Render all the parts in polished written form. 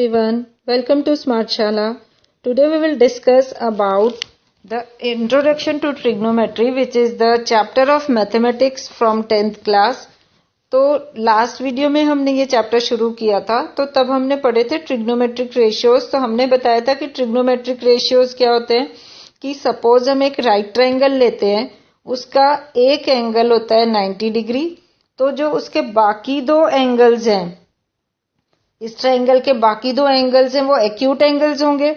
everyone, welcome to Smart Shala. Today we will discuss about the introduction to trigonometry, which is the chapter of mathematics from 10th class. तो last video में हमने ये chapter शुरू किया था, तो तब हमने पढ़े थे ट्रिग्नोमेट्रिक रेशियोज। तो हमने बताया था कि ट्रिग्नोमेट्रिक रेशियोज क्या होते हैं कि सपोज हम एक राइट ट्रायंगल लेते हैं, उसका एक एंगल होता है 90 डिग्री, तो जो उसके बाकी दो एंगल्स हैं, इस ट्रायंगल के बाकी दो एंगल्स हैं, वो एक्यूट एंगल्स होंगे।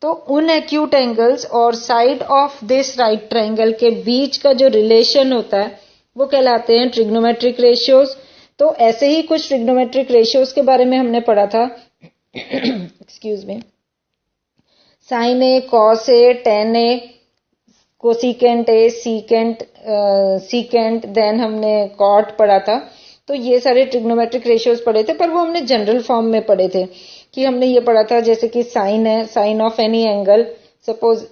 तो उन एक्यूट एंगल्स और side of this right triangle के बीच का जो रिलेशन होता है वो कहलाते हैं ट्रिग्नोमेट्रिक रेशियोज। तो ऐसे ही कुछ ट्रिग्नोमेट्रिक रेशियोज के बारे में हमने पढ़ा था। Excuse me. Sine A, cos A, tan A, cosec A, secant, then हमने कॉट पढ़ा था। तो ये सारे ट्रिग्नोमेट्रिक रेशियोज पढ़े थे, पर वो हमने जनरल फॉर्म में पढ़े थे। कि हमने ये पढ़ा था जैसे कि साइन है, sine of any angle, suppose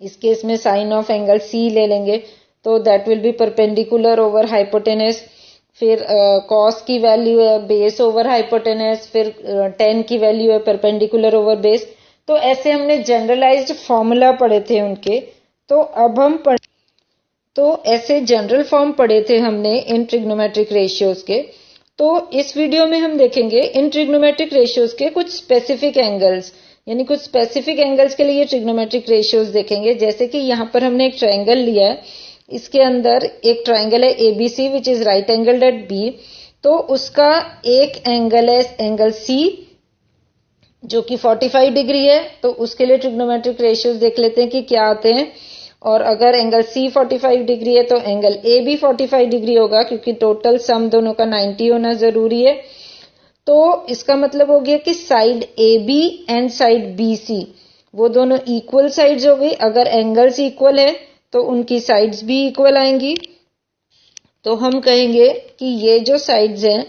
इस केस में साइन ऑफ एंगल सी ले लेंगे तो that will be perpendicular over hypotenuse. फिर कॉस की वैल्यू है बेस ओवर हाइपोटेनस, फिर टेन की वैल्यू है परपेंडिकुलर ओवर बेस। तो ऐसे हमने जनरलाइज्ड फॉर्मूला पढ़े थे उनके। तो अब हम तो ऐसे जनरल फॉर्म पढ़े थे हमने इन ट्रिग्नोमेट्रिक रेशियोज के। तो इस वीडियो में हम देखेंगे इन ट्रिग्नोमेट्रिक रेशियोज के कुछ स्पेसिफिक एंगल्स, यानी कुछ स्पेसिफिक एंगल्स के लिए ट्रिग्नोमेट्रिक रेशियोज देखेंगे। जैसे कि यहाँ पर हमने एक ट्रायंगल लिया है, इसके अंदर एक ट्रायंगल है ABC which is right angled at B. तो उसका एक एंगल है एंगल सी जो कि 45 डिग्री है। तो उसके लिए ट्रिग्नोमेट्रिक रेशियोज देख लेते हैं कि क्या आते हैं। और अगर एंगल सी 45 डिग्री है तो एंगल ए भी 45 डिग्री होगा, क्योंकि टोटल सम दोनों का 90 होना जरूरी है। तो इसका मतलब हो गया कि side A B and side B C वो दोनों इक्वल साइड्स हो गई। अगर एंगल्स इक्वल है तो उनकी साइड्स भी इक्वल आएंगी। तो हम कहेंगे कि ये जो साइड्स हैं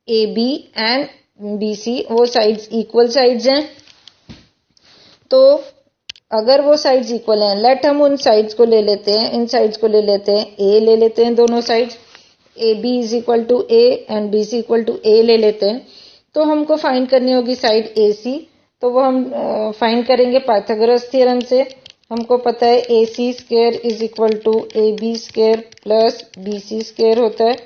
A B and B C वो साइड्स इक्वल साइड्स हैं। तो अगर वो साइड्स इक्वल हैं, लेट हम उन साइड्स को ले लेते हैं, इन साइड्स को ले लेते हैं, ए ले लेते हैं दोनों sides, A B is equal to A and B C equal to A ले लेते हैं। तो हमको फाइंड करनी होगी साइड ए सी। तो वो हम फाइंड करेंगे पाइथागोरस थ्योरम से। हमको पता है A C square is equal to A B square plus B C square होता है।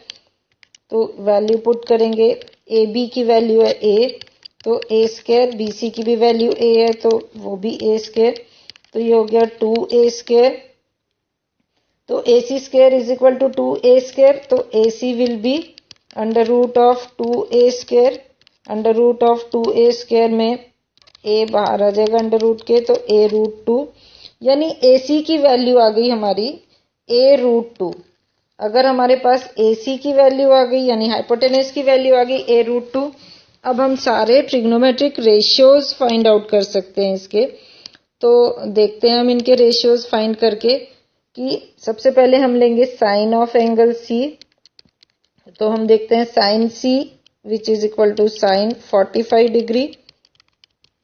तो वैल्यू पुट करेंगे, ए बी की वैल्यू है ए तो ए स्क्वायर, बी सी की भी वैल्यू ए है तो वो भी ए स्क्वायर। तो ये हो गया 2a स्क्वायर। तो A C square is equal to 2a square. तो A C will be under root of 2a square. Under root of 2a square में a बाहर आ जाएगा अंडर रूट के, तो a रूट 2, यानी ए सी की वैल्यू आ गई हमारी a रूट 2। अगर हमारे पास ए सी की वैल्यू आ गई यानी हाइपोटेनस की वैल्यू आ गई a रूट 2। अब हम सारे ट्रिग्नोमेट्रिक रेशियोज फाइंड आउट कर सकते हैं इसके। तो देखते हैं हम इनके रेशियोज फाइंड करके कि सबसे पहले हम लेंगे साइन ऑफ एंगल सी। तो हम देखते हैं sine C which is equal to sine 45 degree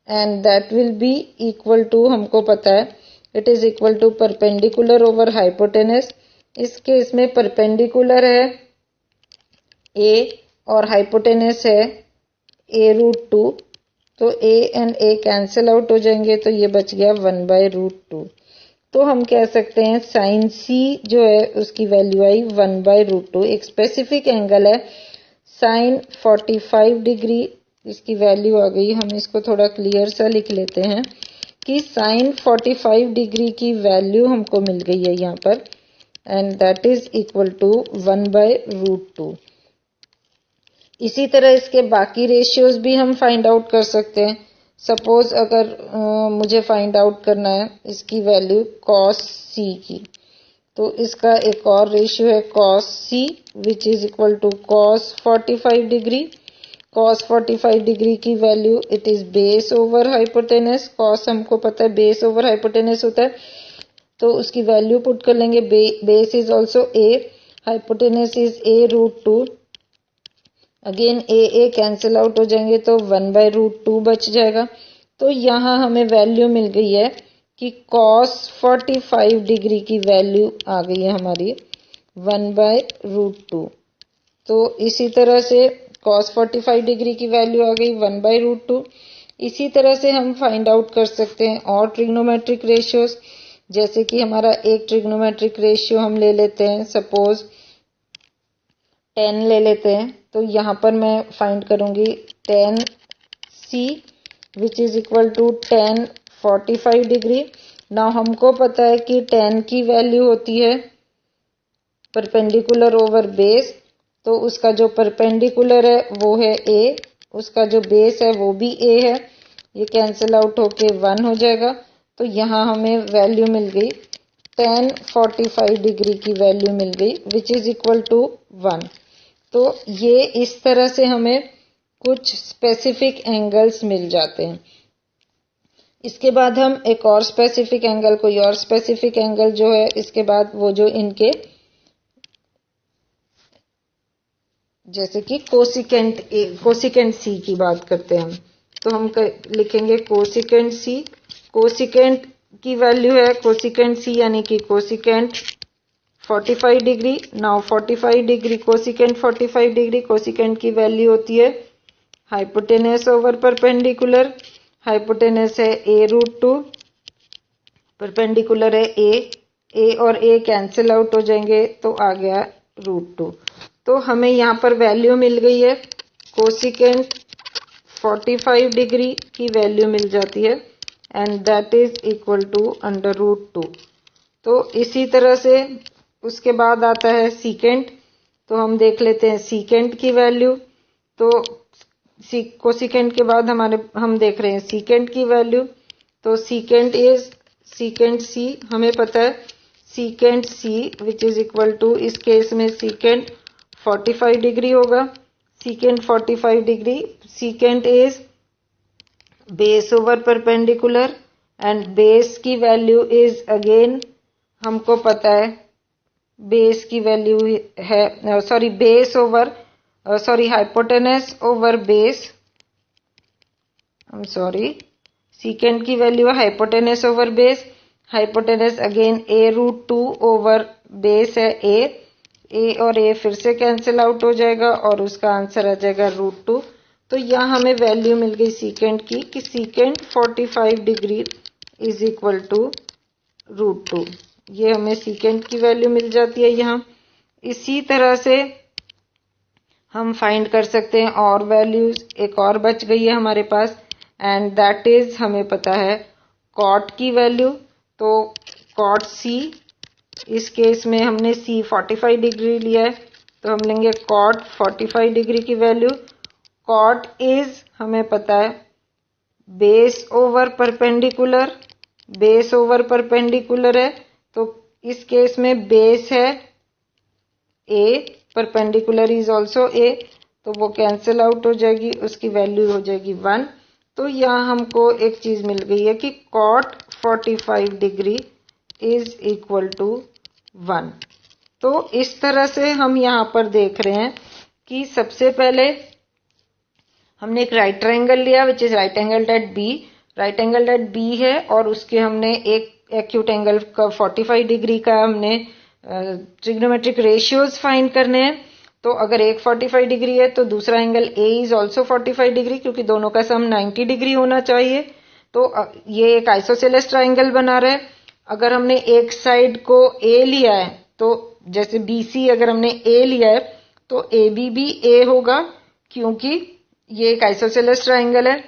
and that will be equal to, हमको पता है it is equal to perpendicular over hypotenuse. इस केस में परपेंडिकुलर है ए और हाइपोटेनस है ए रूट 2। तो a and a cancel out हो जाएंगे, तो ये बच गया 1/√2। तो हम कह सकते हैं साइन c जो है उसकी वैल्यू आई 1/√2। एक स्पेसिफिक एंगल है साइन 45 डिग्री, इसकी वैल्यू आ गई। हम इसको थोड़ा क्लियर सा लिख लेते हैं कि साइन 45 डिग्री की वैल्यू हमको मिल गई है यहाँ पर, and that is equal to 1/√2। इसी तरह इसके बाकी रेशियोज भी हम फाइंड आउट कर सकते हैं। सपोज अगर मुझे फाइंड आउट करना है इसकी वैल्यू कॉस सी की, तो इसका एक और रेशियो है cos C which is equal to cos 45 degree. Cos 45 degree की value it is base over hypotenuse. Cos हमको पता है बेस ओवर हाइपोटेनस होता है, तो उसकी वैल्यू पुट कर लेंगे। Base is also A, hypotenuse is A root 2। Again A cancel out हो जाएंगे तो 1/√2 बच जाएगा। तो यहाँ हमें वैल्यू मिल गई है कि cos 45 डिग्री की वैल्यू आ गई है हमारी 1/√2। तो इसी तरह से cos 45 डिग्री की वैल्यू आ गई 1/√2। इसी तरह से हम फाइंड आउट कर सकते हैं और ट्रिग्नोमेट्रिक रेशियोज, जैसे कि हमारा एक ट्रिग्नोमेट्रिक रेशियो हम ले लेते हैं, सपोज 10 ले लेते हैं। तो यहाँ पर मैं फाइंड करूंगी 10C which is equal to 10 45 degree. Now हमको पता है कि 10 की वैल्यू होती है परपेंडिकुलर ओवर बेस, तो उसका जो परपेंडिकुलर है वो है a, उसका जो बेस है वो भी a है, ये कैंसिल आउट होके 1 हो जाएगा। तो यहाँ हमें वैल्यू मिल गई 10 45 डिग्री की वैल्यू मिल गई विच इज इक्वल टू 1। तो ये इस तरह से हमें कुछ स्पेसिफिक एंगल्स मिल जाते हैं। इसके बाद हम एक और स्पेसिफिक एंगल, कोई और स्पेसिफिक एंगल जो है इसके बाद वो जो इनके जैसे कि कोसिकेंट सी की बात करते हैं हम, तो हम लिखेंगे कोसिकेंट सी। कोसिकेंट की वैल्यू है कोसिकेंट सी यानी कि cosecant 45 degree. Now 45 degree cosecant 45 degree, cosecant की वैल्यू होती है हाइपोटेनस ओवर परपेंडिकुलर। हाइपोटेनस है a√2, परपेंडिकुलर है a और a कैंसिल आउट हो जाएंगे तो आ गया √2। तो हमें यहाँ पर वैल्यू मिल गई है कोसिकेंट 45 डिग्री की वैल्यू मिल जाती है and that is equal to √2। तो इसी तरह से उसके बाद आता है सीकेंट। तो हम देख लेते हैं सीकेंट की वैल्यू। तो कोसिकेंट के बाद हम देख रहे हैं सीकेंट की वैल्यू। तो सीकेंट सी हमें पता है secant C which is equal to, इस केस में सीकेंट 45 डिग्री होगा। Secant 45 degree, secant is base over perpendicular and base की वैल्यू इज अगेन हमको पता है बेस की वैल्यू है हाइपोटेनस ओवर बेस, सीकेंट की वैल्यू है hypotenuse over base. Hypotenuse again a√2 over base है a और a फिर से कैंसिल आउट हो जाएगा और उसका आंसर आ जाएगा √2। तो यहाँ हमें वैल्यू मिल गई सीकेंट की कि secant 45 degree is equal to √2। ये हमें सीकेंट की वैल्यू मिल जाती है यहाँ। इसी तरह से हम फाइंड कर सकते हैं और वैल्यूज, एक और बच गई है हमारे पास एंड दैट इज हमें पता है कॉट की वैल्यू। तो कॉट सी, इस केस में हमने सी 45 डिग्री लिया है तो हम लेंगे कॉट 45 डिग्री की वैल्यू। कॉट इज हमें पता है base over perpendicular, base over perpendicular है तो इस केस में बेस है a, perpendicular is also a, तो वो कैंसिल आउट हो जाएगी, उसकी वैल्यू हो जाएगी 1। तो यहाँ हमको एक चीज मिल गई है कि cot 45 degree is equal to 1। तो इस तरह से हम यहाँ पर देख रहे हैं कि सबसे पहले हमने एक राइट ट्रायंगल लिया which is right angled at B. Right angled at B है और उसके हमने एक एक्यूट एंगल का 45 डिग्री का हमने ट्रिग्नोमेट्रिक रेशियोज फाइंड करने हैं। तो अगर एक 45 डिग्री है तो दूसरा angle A is also 45 degree, क्योंकि दोनों का सम 90 डिग्री होना चाहिए। तो ये एक आइसोसेलेस ट्रायंगल बना रहा है। अगर हमने एक साइड को ए लिया है तो जैसे बीसी अगर हमने ए लिया है तो ए बी भी ए होगा, क्योंकि ये एक आइसोसेलेस ट्रायंगल है।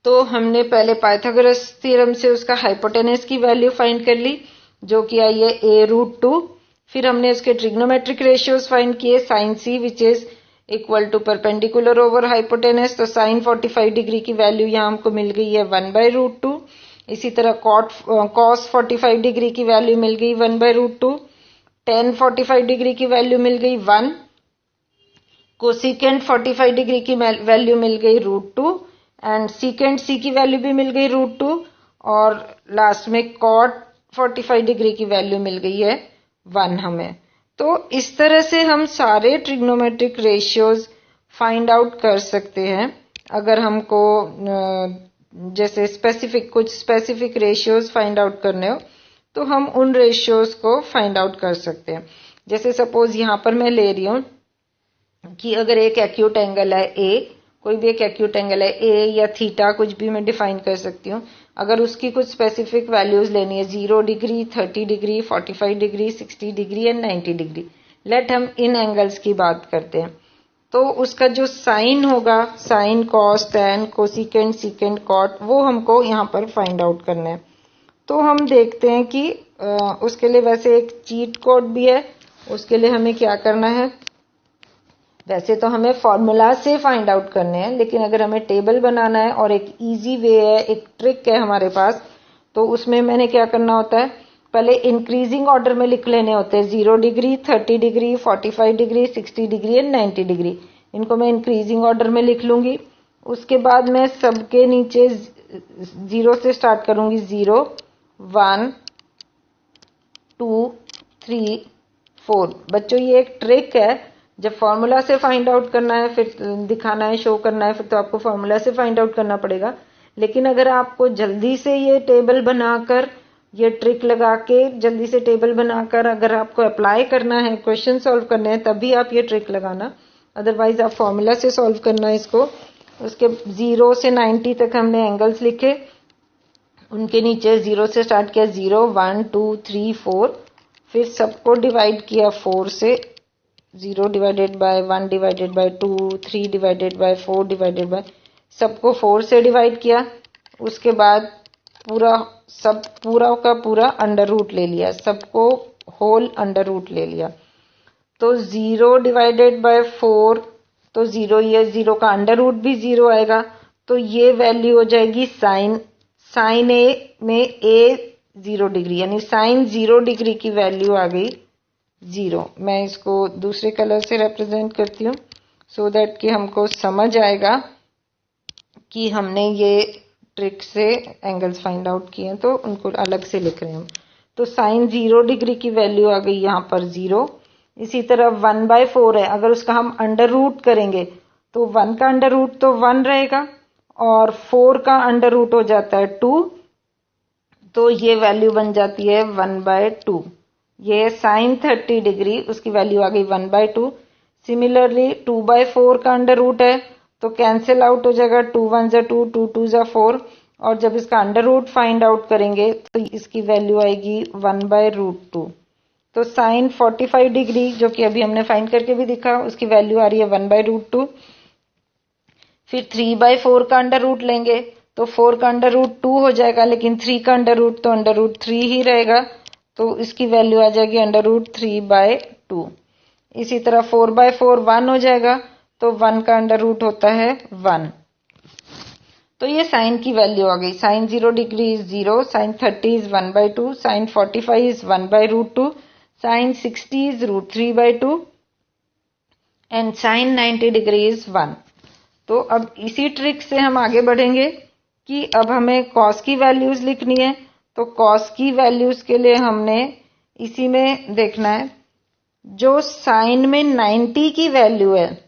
तो हमने पहले पाइथागोरस थ्योरम से उसका हाइपोटेनस की वैल्यू फाइंड कर ली जो कि आई है a√2। फिर हमने उसके ट्रिग्नोमेट्रिक रेशियोज फाइंड किए sine C which is equal to perpendicular over hypotenuse. तो साइन 45 डिग्री की वैल्यू यहाँ हमको मिल गई है 1/√2। इसी तरह कॉस 45 डिग्री की वैल्यू मिल गई 1/√2। tan 45 डिग्री की वैल्यू मिल गई 1। कोसिकेंट 45 डिग्री की वैल्यू मिल गई √2 एंड सीकेंट सी की वैल्यू भी मिल गई √2 और लास्ट में कॉट 45 डिग्री की वैल्यू मिल गई है 1 हमें। तो इस तरह से हम सारे ट्रिग्नोमेट्रिक रेशियोज फाइंड आउट कर सकते हैं। अगर हमको जैसे कुछ स्पेसिफिक रेशियोज फाइंड आउट करने हो तो हम उन रेशियोज को फाइंड आउट कर सकते हैं। जैसे सपोज यहाँ पर मैं ले रही हूँ कि अगर एक एक्यूट एंगल है ए, कोई भी एक एक्यूट एंगल है ए या थीटा, कुछ भी मैं डिफाइन कर सकती हूँ, अगर उसकी कुछ स्पेसिफिक वैल्यूज लेनी है 0 degree, 30 degree, 45 degree, 60 degree and 90 degree, let हम इन एंगल्स की बात करते हैं, तो उसका जो साइन होगा, sine, cos, tan, cosec, secant, cot, वो हमको यहाँ पर फाइंड आउट करना है। तो हम देखते हैं कि उसके लिए वैसे एक चीट कोड भी है। उसके लिए हमें क्या करना है, वैसे तो हमें फॉर्मूला से फाइंड आउट करने हैं, लेकिन अगर हमें टेबल बनाना है और एक इजी वे है, एक ट्रिक है हमारे पास, तो उसमें मैंने क्या करना होता है, पहले इंक्रीजिंग ऑर्डर में लिख लेने होते हैं 0 degree, 30 degree, 45 degree, 60 degree and 90 degree. इनको मैं इंक्रीजिंग ऑर्डर में लिख लूंगी। उसके बाद मैं सबके नीचे 0 से स्टार्ट करूंगी, 0, 1, 2, 3, 4। बच्चों ये एक ट्रिक है, जब फॉर्मूला से फाइंड आउट करना है, फिर दिखाना है, शो करना है, फिर तो आपको फॉर्मूला से फाइंड आउट करना पड़ेगा। लेकिन अगर आपको जल्दी से ये टेबल बनाकर, ये ट्रिक लगा के जल्दी से टेबल बनाकर अगर आपको अप्लाई करना है, क्वेश्चन सॉल्व करने हैं, तभी आप ये ट्रिक लगाना, अदरवाइज आप फॉर्मूला से सॉल्व करना है इसको। उसके 0 से 90 तक हमने एंगल्स लिखे, उनके नीचे 0 से स्टार्ट किया, 0, 1, 2, 3, 4, फिर सबको डिवाइड किया 4 से, 0 divided by 1 divided by 2, 3 divided by 4 divided by, सबको 4 से डिवाइड किया। उसके बाद पूरा का पूरा अंडर रूट ले लिया, सबको होल अंडर रूट ले लिया। तो 0 डिवाइडेड बाय 4, तो 0, ये 0 का अंडर रूट भी 0 आएगा, तो ये वैल्यू हो जाएगी साइन ए में ए 0 डिग्री, यानी साइन 0 डिग्री की वैल्यू आ गई 0। मैं इसको दूसरे कलर से रिप्रेजेंट करती हूँ सो दैट कि हमको समझ आएगा कि हमने ये ट्रिक से एंगल्स फाइंड आउट किए हैं, तो उनको अलग से लिख रहे हैं हम। तो साइन 0 डिग्री की वैल्यू आ गई यहाँ पर 0। इसी तरह 1/4 है, अगर उसका हम अंडर रूट करेंगे तो 1 का अंडर रूट तो 1 रहेगा और 4 का अंडर रूट हो जाता है 2, तो ये वैल्यू बन जाती है 1/2। ये साइन 30 डिग्री, उसकी वैल्यू आ गई 1/2। सिमिलरली 2/4 का अंडर रूट है, तो कैंसिल आउट हो जाएगा, 2 1 जा 2, 2 2 जा 4, और जब इसका अंडर रूट फाइंड आउट करेंगे तो इसकी वैल्यू आएगी 1/√2। तो साइन 45 डिग्री, जो कि अभी हमने फाइंड करके भी दिखा, उसकी वैल्यू आ रही है 1/√2। फिर 3/4 का अंडर रूट लेंगे तो 4 का अंडर रूट 2 हो जाएगा, लेकिन 3 का अंडर रूट तो अंडर रूट 3 ही रहेगा, तो इसकी वैल्यू आ जाएगी अंडर रूट 3/2। इसी तरह 4/4 1 हो जाएगा, तो 1 का अंडर रूट होता है 1। तो ये साइन की वैल्यू आ गई। Sine 0 degree is 0, sine 30 is 1/2, sine 45 is 1/√2, sine 60 is √3/2 and sine 90 degree is 1। तो अब इसी ट्रिक से हम आगे बढ़ेंगे कि अब हमें कॉस की वैल्यूज लिखनी है। तो कॉस की वैल्यूज के लिए हमने इसी में देखना है, जो साइन में 90 की वैल्यू है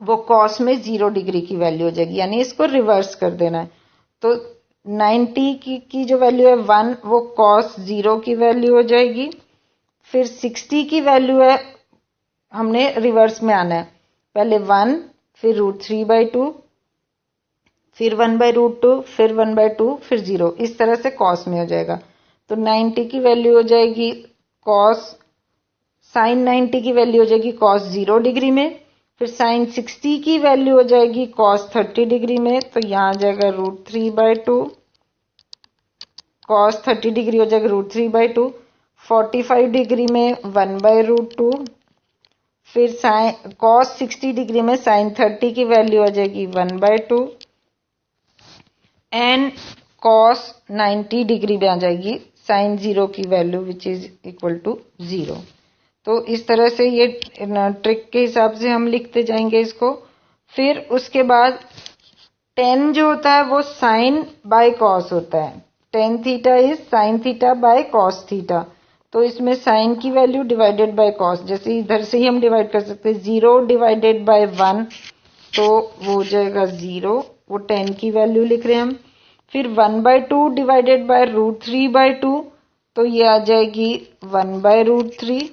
वो कॉस में 0 डिग्री की वैल्यू हो जाएगी, यानी इसको रिवर्स कर देना है। तो 90 की जो वैल्यू है 1, वो कॉस 0 की वैल्यू हो जाएगी। फिर 60 की वैल्यू है, हमने रिवर्स में आना है, पहले 1, फिर √3/2, फिर 1/√2, फिर 1/2, फिर 0, इस तरह से कॉस में हो जाएगा। तो 90 की वैल्यू हो जाएगी कॉस, साइन 90 की वैल्यू हो जाएगी कॉस 0 डिग्री में। फिर साइन 60 की वैल्यू हो जाएगी कॉस 30 डिग्री में, तो यहाँ आ जाएगा √3/2, कॉस 30 डिग्री हो जाएगा √3/2। 45 डिग्री में 1/√2, फिर साइन कॉस 60 डिग्री में साइन 30 की वैल्यू आ जाएगी 1/2 एंड कॉस 90 डिग्री में आ जाएगी साइन 0 की value which is equal to 0। तो इस तरह से ये ट्रिक के हिसाब से हम लिखते जाएंगे इसको। फिर उसके बाद tan जो होता है वो साइन बाय कॉस होता है, tan theta is sine theta by cos theta. तो इसमें साइन की वैल्यू डिवाइडेड बाय कॉस, जैसे इधर से ही हम डिवाइड कर सकते हैं, 0 डिवाइडेड बाय 1, तो वो हो जाएगा 0, वो tan की वैल्यू लिख रहे हैं हम। फिर 1/2 डिवाइडेड बाय √3/2, तो ये आ जाएगी 1/√3।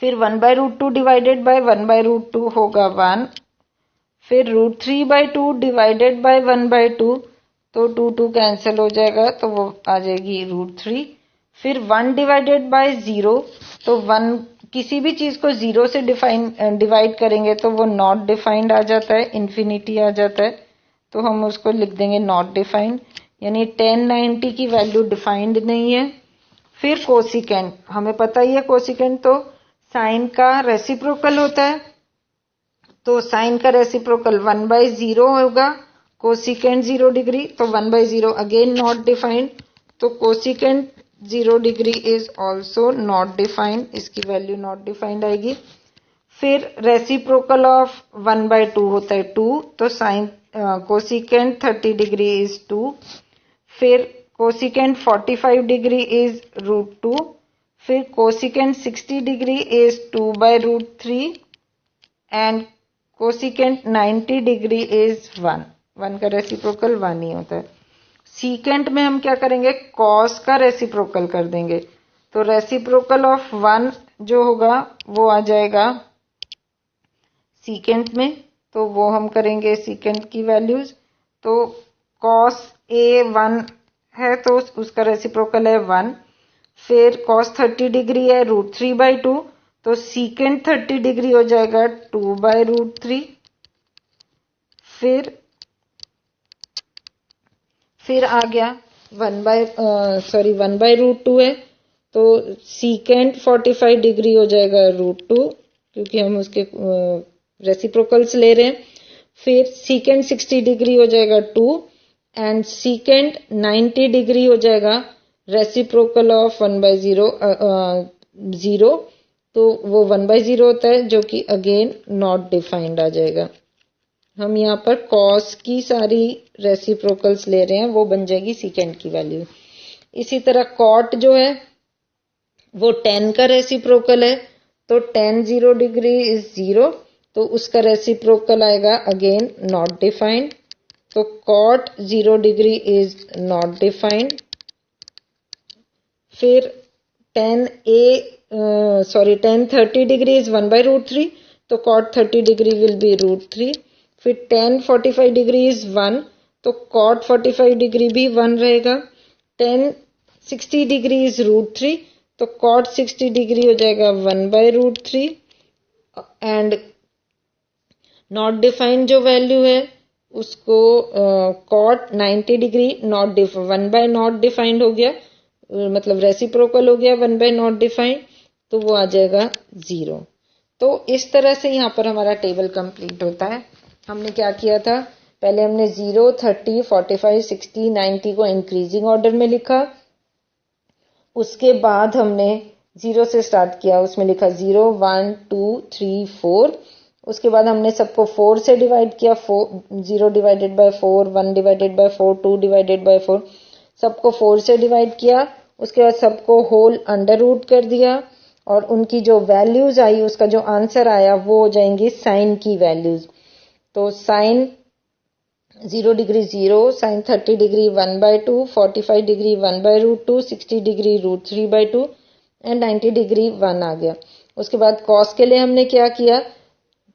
फिर 1/√2 डिवाइडेड बाय 1/√2 होगा 1, फिर √3/2 डिवाइडेड बाय 1/2, तो 2 कैंसिल हो जाएगा तो वो आ जाएगी √3। फिर 1 डिवाइडेड बाय 0, तो 1 किसी भी चीज को 0 से डिवाइड करेंगे तो वो नॉट डिफाइंड आ जाता है, इन्फिनिटी आ जाता है, तो हम उसको लिख देंगे नॉट डिफाइंड, यानी 1090 की वैल्यू डिफाइंड नहीं है। फिर कोसिकेंट, हमें पता ही है कोसिकेंट तो साइन का रेसिप्रोकल होता है, तो साइन का रेसिप्रोकल 1/0 होगा, कोसिकेंट 0 डिग्री, तो 1/0 अगेन नॉट डिफाइंड, तो cosecant 0 degree is also not defined, इसकी वैल्यू नॉट डिफाइंड आएगी। फिर रेसिप्रोकल ऑफ 1/2 होता है 2, तो साइन कोसिकेंट 30 डिग्री इज 2। फिर कोसिकेंट 45 डिग्री इज √2। फिर cosecant 60 degree is 2/√3 and cosecant 90 degree is 1। 1 का रेसिप्रोकल 1 ही होता है। सीकेंट में हम क्या करेंगे, कॉस का रेसिप्रोकल कर देंगे, तो रेसिप्रोकल ऑफ 1 जो होगा वो आ जाएगा सीकेंट में, तो वो हम करेंगे सीकेंट की वैल्यूज, तो कॉस ए 1 है तो उसका रेसिप्रोकल है 1। फिर कॉस 30 डिग्री है √3/2, तो सीकेंट 30 डिग्री हो जाएगा 2/√3। फिर आ गया 1/√2 है, तो सीकेंट 45 डिग्री हो जाएगा √2, क्योंकि हम उसके रेसिप्रोकल्स ले रहे हैं। फिर सीकेंट 60 डिग्री हो जाएगा 2 एंड सीकेंट 90 डिग्री हो जाएगा रेसिप्रोकल ऑफ 1/0, तो वो 1/0 होता है, जो कि अगेन नॉट डिफाइंड आ जाएगा। हम यहाँ पर कॉस की सारी रेसिप्रोकल्स ले रहे हैं, वो बन जाएगी सीकेंट की वैल्यू। इसी तरह कॉट जो है वो 10 का रेसिप्रोकल है, तो 10 0 डिग्री इज 0, तो उसका रेसिप्रोकल आएगा अगेन नॉट डिफाइंड, तो cot 0 degree is not defined. फिर 10 30 डिग्री इज 1/√3, तो कॉट 30 डिग्री विल बी √3। फिर 10 45 डिग्री इज 1, तो कॉट 45 डिग्री भी 1 रहेगा। 10 60 डिग्री इज √3, तो कॉट 60 डिग्री हो जाएगा 1/√3 एंड नॉट डिफाइंड जो वैल्यू है उसको कॉट 90 डिग्री 1/नॉट डिफाइंड हो गया, मतलब रेसिप्रोकल हो गया 1/नॉट डिफाइंड, तो वो आ जाएगा 0। तो इस तरह से यहाँ पर हमारा टेबल कंप्लीट होता है। हमने क्या किया था, पहले हमने 0 30 45 60 90 को इंक्रीजिंग ऑर्डर में लिखा, उसके बाद हमने 0 से स्टार्ट किया, उसमें लिखा 0 1 2 3 4, उसके बाद हमने सबको 4 से डिवाइड किया, 0 divided by 4, 1 divided by 4, 2 divided by 4, सबको 4 से डिवाइड किया, उसके बाद सबको होल अंडर रूट कर दिया और उनकी जो वैल्यूज आई, उसका जो आंसर आया वो हो जाएंगी साइन की वैल्यूज। तो sine 0 degree 0, sine 30 degree 1/2, 45 degree 1/√2, 60 degree √3/2 and 90 degree 1 आ गया। उसके बाद कॉस के लिए हमने क्या किया,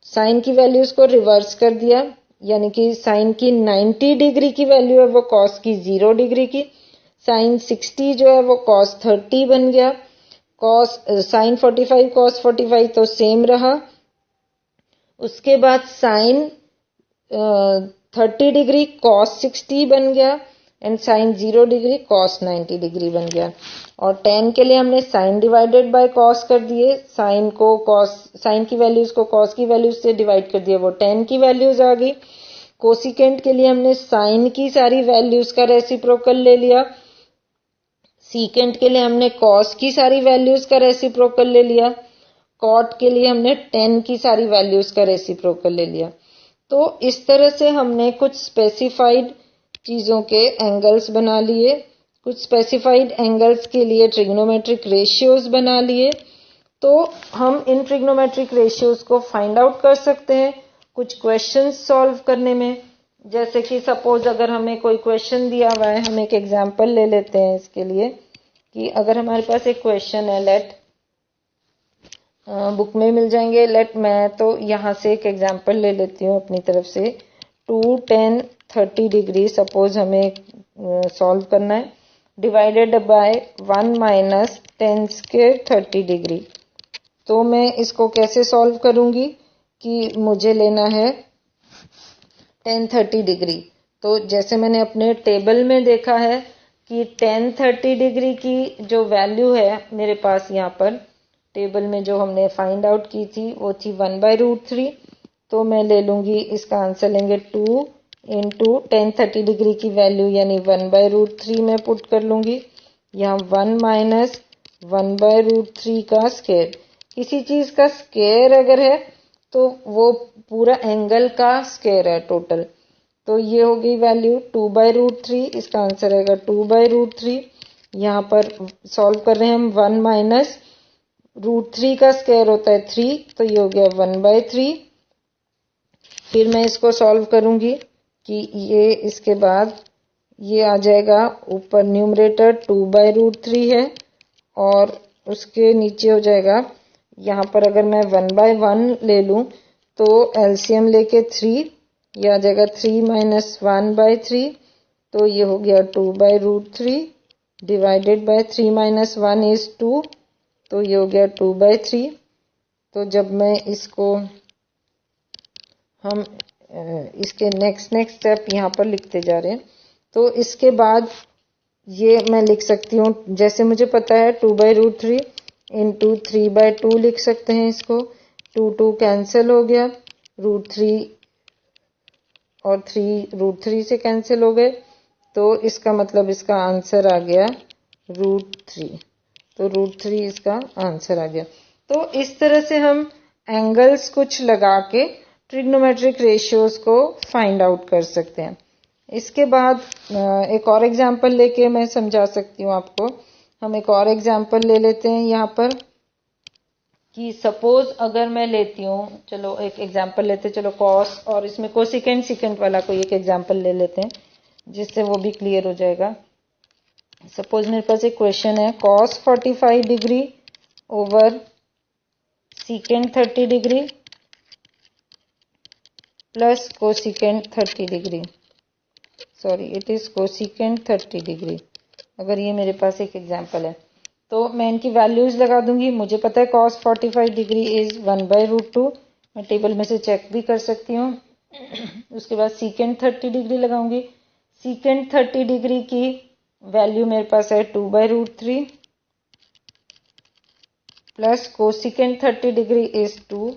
साइन की वैल्यूज को रिवर्स कर दिया, यानी कि साइन की 90 डिग्री की वैल्यू है वो कॉस की 0 डिग्री की, साइन 60 जो है वो कॉस 30 बन गया, कॉस साइन 45 कॉस 45 तो सेम रहा। उसके बाद साइन 30 डिग्री कॉस 60 बन गया and sine 0 degree cos 90 degree बन गया। और 10 के लिए हमने साइन डिवाइडेड बाय कॉस कर दिए, साइन की वैल्यूज को कॉस की वैल्यूज से डिवाइड कर दिया, वो 10 की वैल्यूज आ गई। कोसिकेंट के लिए हमने साइन की सारी वैल्यूज का रेसिप्रोकल ले लिया, सीकेंट के लिए हमने कॉस की सारी वैल्यूज का रेसिप्रोकल ले लिया, कॉट के लिए हमने 10 की सारी वैल्यूज का रेसिप्रोकल ले लिया। तो इस तरह से हमने कुछ स्पेसिफाइड चीजों के एंगल्स बना लिए, कुछ स्पेसिफाइड एंगल्स के लिए ट्रिग्नोमेट्रिक रेशियोज बना लिए। तो हम इन ट्रिग्नोमेट्रिक रेशियोज को फाइंड आउट कर सकते हैं कुछ क्वेश्चंस सॉल्व करने में। जैसे कि सपोज अगर हमें कोई क्वेश्चन दिया हुआ है, हम एक एग्जांपल ले लेते हैं इसके लिए, कि अगर हमारे पास एक क्वेश्चन है, लेट बुक में मिल जाएंगे। मैं तो यहाँ से एक एग्जांपल ले लेती हूँ अपनी तरफ से। 2, 10, 30 डिग्री सपोज हमें सॉल्व करना है, divided by 1 minus 10 square 30 degree. तो मैं इसको कैसे सॉल्व करूंगी कि मुझे लेना है 10, 30 डिग्री। तो जैसे मैंने अपने टेबल में देखा है कि 10, 30 डिग्री की जो वैल्यू है मेरे पास यहाँ पर टेबल में जो हमने फाइंड आउट की थी वो थी 1/√3। तो मैं ले लूंगी, इसका आंसर लेंगे 2 इंटू 10, 30 डिग्री की वैल्यू यानी 1/√3 में पुट कर लूंगी। यहाँ 1 माइनस 1/√3 का स्क्वायर। किसी चीज का स्क्वायर अगर है तो वो पूरा एंगल का स्क्वायर है टोटल। तो ये हो गई वैल्यू 2/√3, इसका आंसर आएगा 2/√3। यहाँ पर सॉल्व कर रहे हैं हम 1 माइनस √3 का स्क्वायर होता है 3, तो ये हो गया 1/3। फिर मैं इसको सॉल्व करूंगी कि ये इसके बाद ये आ जाएगा ऊपर न्यूमरेटर 2/√3 है और उसके नीचे हो जाएगा, यहाँ पर अगर मैं 1/1 ले लूं तो एलसीएम लेके 3, ये आ जाएगा 3 माइनस 1/3, तो ये हो गया 2/√3 डिवाइडेड बाय 3 माइनस 1 इज 2, तो ये हो गया 2/3। तो जब मैं इसको हम इसके नेक्स्ट स्टेप यहाँ पर लिखते जा रहे हैं, तो इसके बाद ये मैं लिख सकती हूँ, जैसे मुझे पता है 2/√3 इंटू 3/2 लिख सकते हैं इसको। 2 कैंसिल हो गया, √3 और 3 √3 से कैंसिल हो गए, तो इसका मतलब इसका आंसर आ गया √3। तो √3 इसका आंसर आ गया। तो इस तरह से हम एंगल्स कुछ लगा के ट्रिग्नोमेट्रिक रेशियोज को फाइंड आउट कर सकते हैं। इसके बाद एक और एग्जांपल लेके मैं समझा सकती हूँ आपको। हम एक और एग्जांपल ले लेते हैं यहाँ पर कि सपोज अगर मैं लेती हूँ, चलो एक एग्जांपल लेते हैं, चलो कॉस और इसमें कोसिकेंट सिकेंट वाला कोई एक एग्जांपल ले लेते हैं जिससे वो भी क्लियर हो जाएगा। सपोज मेरे पास एक क्वेश्चन है, cos 45 degree over secant 30 degree plus cosecant 30 degree, sorry it is cosecant 30 degree. अगर ये मेरे पास एक एग्जांपल है तो मैं इनकी वैल्यूज लगा दूंगी। मुझे पता है cos 45 डिग्री इज 1/√2, मैं टेबल में से चेक भी कर सकती हूँ। उसके बाद सीकेंट 30 डिग्री लगाऊंगी। सीकेंट 30 डिग्री की वैल्यू मेरे पास है 2/√3 प्लस कोसिकेंट 30 डिग्री इज 2।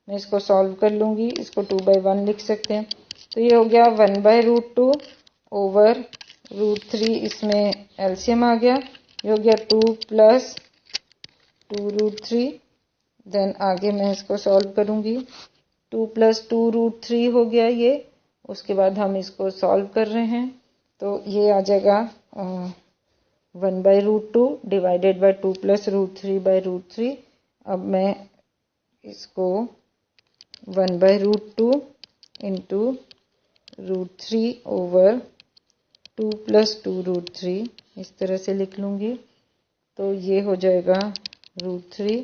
मैं इसको सॉल्व कर लूंगी, इसको 2/1 लिख सकते हैं। तो ये हो गया 1/√2 ओवर √3, इसमें एलसीएम आ गया, ये हो गया 2 प्लस 2√3। देन आगे मैं इसको सॉल्व करूंगी, 2 प्लस 2√3 हो गया ये। उसके बाद हम इसको सॉल्व कर रहे हैं, तो ये आ जाएगा 1/√2 डिवाइडेड बाय 2 प्लस √3/√3। अब मैं इसको 1/√2 इंटू √3 ओवर 2 प्लस 2√3 इस तरह से लिख लूंगी। तो ये हो जाएगा √3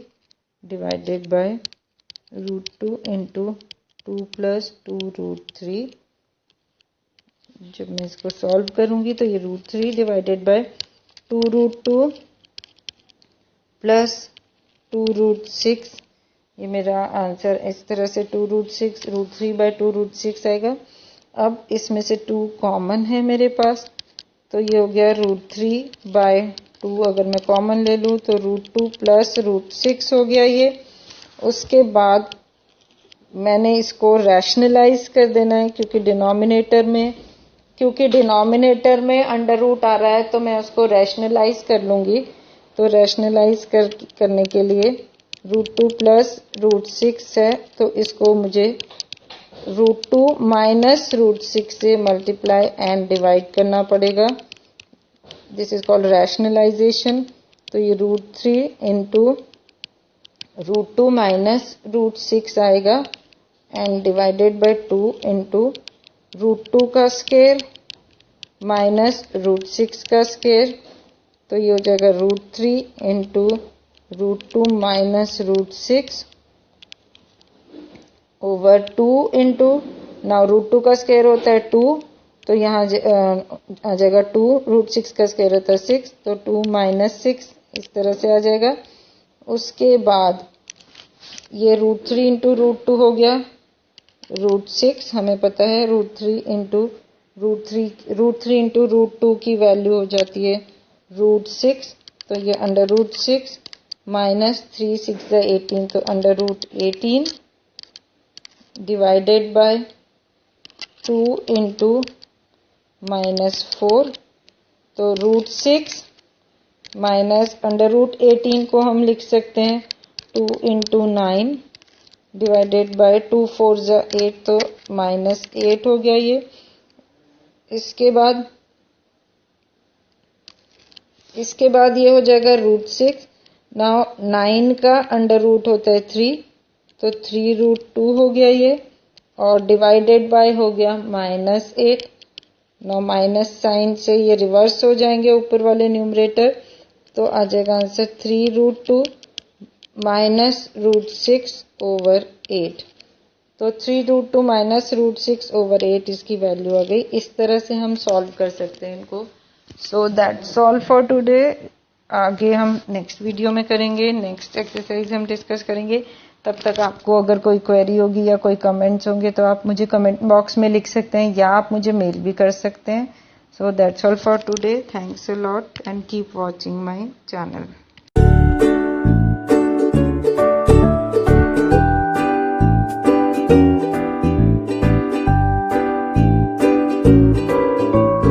डिवाइडेड बाय √2 इंटू 2 प्लस 2√3। जब मैं इसको सॉल्व करूंगी तो ये √3 डिवाइडेड बाय 2√2 प्लस 2√6, ये मेरा आंसर इस तरह से 2√6 √3/2√6 आएगा। अब इसमें से 2 कॉमन है मेरे पास, तो ये हो गया √3/2। अगर मैं कॉमन ले लूँ तो √2 प्लस √6 हो गया ये। उसके बाद मैंने इसको रैशनलाइज कर देना है, क्योंकि डिनोमिनेटर में अंडर रूट आ रहा है, तो मैं उसको रैशनलाइज कर लूंगी। तो रैशनलाइज करने के लिए √2 प्लस √6 है, तो इसको मुझे √2 माइनस √6 से मल्टीप्लाई एंड डिवाइड करना पड़ेगा। This is called rationalization. तो ये √3 इंटू √2 माइनस √6 आएगा एंड डिवाइडेड बाय 2 इंटू √2 का स्क्वायर माइनस √6 का स्क्वायर, तो ये हो जाएगा √3 into √2 minus √6 over 2 into, now √2 का स्क्वायर होता है 2, तो यहाँ आ जाएगा 2, √6 का स्क्वायर होता है 6, तो 2 minus 6 इस तरह से आ जाएगा। उसके बाद ये √3 into √2 हो गया, √6 हमें पता है, √3 into √2 की वैल्यू हो जाती है √6, तो ये अंडर √6 माइनस 3 6 18, तो अंडर √18 डिवाइडेड बाय 2 into -4, तो √6 माइनस अंडर √18 को हम लिख सकते हैं 2 into 9 डिवाइडेड बाय 2 4 8, तो -8 हो गया ये। इसके बाद ये हो जाएगा √6। नाउ 9 का अंडर रूट होता है 3, तो 3√2 हो गया ये, और डिवाइडेड बाय हो गया -8। नाउ माइनस साइन से ये रिवर्स हो जाएंगे ऊपर वाले न्यूमरेटर, तो आ जाएगा आंसर 3√2 माइनस √6 over 8, तो 3√2 माइनस √6 over 8 इसकी वैल्यू आ गई। इस तरह से हम सॉल्व कर सकते हैं इनको। So that's all for today. आगे हम नेक्स्ट वीडियो में करेंगे, नेक्स्ट एक्सरसाइज हम डिस्कस करेंगे। तब तक आपको अगर कोई क्वेरी होगी या कोई कमेंट्स होंगे तो आप मुझे कमेंट बॉक्स में लिख सकते हैं, या आप मुझे मेल भी कर सकते हैं। So that's all for today. Thanks a lot and keep watching my channel.